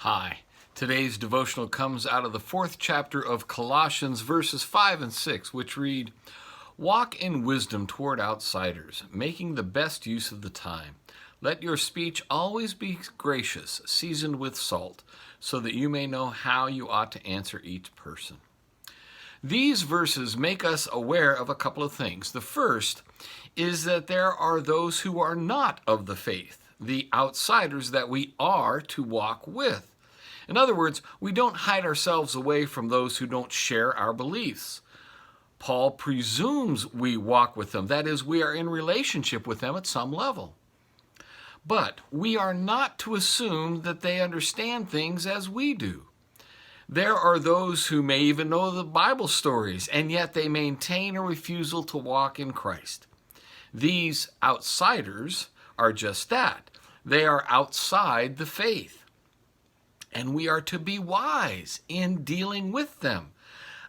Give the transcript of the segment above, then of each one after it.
Hi. Today's devotional comes out of the 4th chapter of Colossians, verses 5 and 6, which read, "Walk in wisdom toward outsiders, making the best use of the time. Let your speech always be gracious, seasoned with salt, so that you may know how you ought to answer each person." These verses make us aware of a couple of things. The first is that there are those who are not of the faith, the outsiders that we are to walk with. In other words, we don't hide ourselves away from those who don't share our beliefs. Paul presumes we walk with them. That is, we are in relationship with them at some level. But we are not to assume that they understand things as we do. There are those who may even know the Bible stories, and yet they maintain a refusal to walk in Christ. These outsiders are just that. They are outside the faith. And we are to be wise in dealing with them.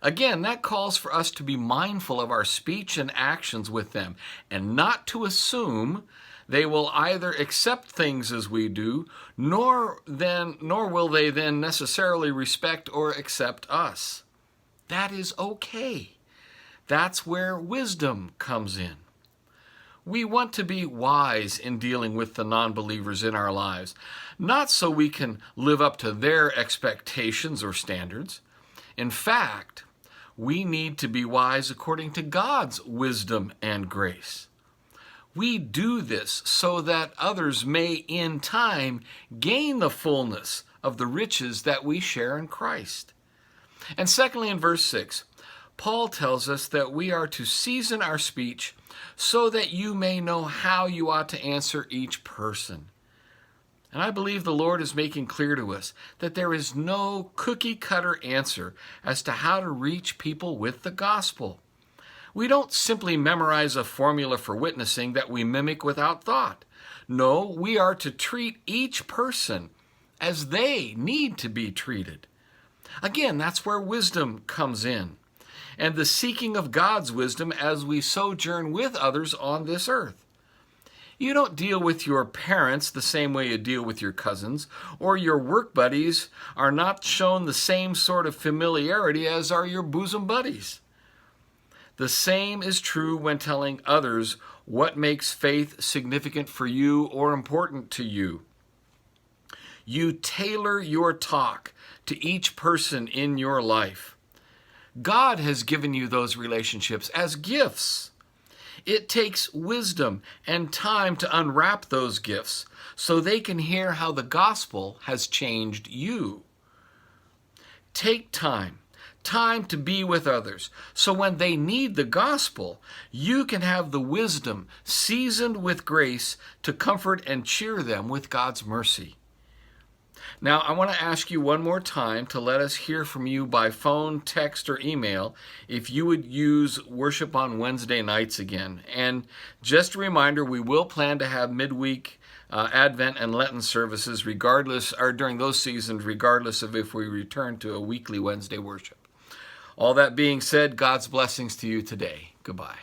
Again, that calls for us to be mindful of our speech and actions with them, and not to assume they will either accept things as we do, nor will they then necessarily respect or accept us. That is okay. That's where wisdom comes in. We want to be wise in dealing with the non-believers in our lives, not so we can live up to their expectations or standards. In fact, we need to be wise according to God's wisdom and grace. We do this so that others may, in time, gain the fullness of the riches that we share in Christ. And secondly, in verse 6, Paul tells us that we are to season our speech so that you may know how you ought to answer each person. And I believe the Lord is making clear to us that there is no cookie-cutter answer as to how to reach people with the gospel. We don't simply memorize a formula for witnessing that we mimic without thought. No, we are to treat each person as they need to be treated. Again, that's where wisdom comes in, and the seeking of God's wisdom as we sojourn with others on this earth. You don't deal with your parents the same way you deal with your cousins, or your work buddies are not shown the same sort of familiarity as are your bosom buddies. The same is true when telling others what makes faith significant for you or important to you. You tailor your talk to each person in your life. God has given you those relationships as gifts. It takes wisdom and time to unwrap those gifts so they can hear how the gospel has changed you. Take time to be with others, so when they need the gospel, you can have the wisdom seasoned with grace to comfort and cheer them with God's mercy. Now, I want to ask you one more time to let us hear from you by phone, text, or email if you would use worship on Wednesday nights again. And just a reminder, we will plan to have midweek Advent and Lenten services during those seasons, regardless of if we return to a weekly Wednesday worship. All that being said, God's blessings to you today. Goodbye.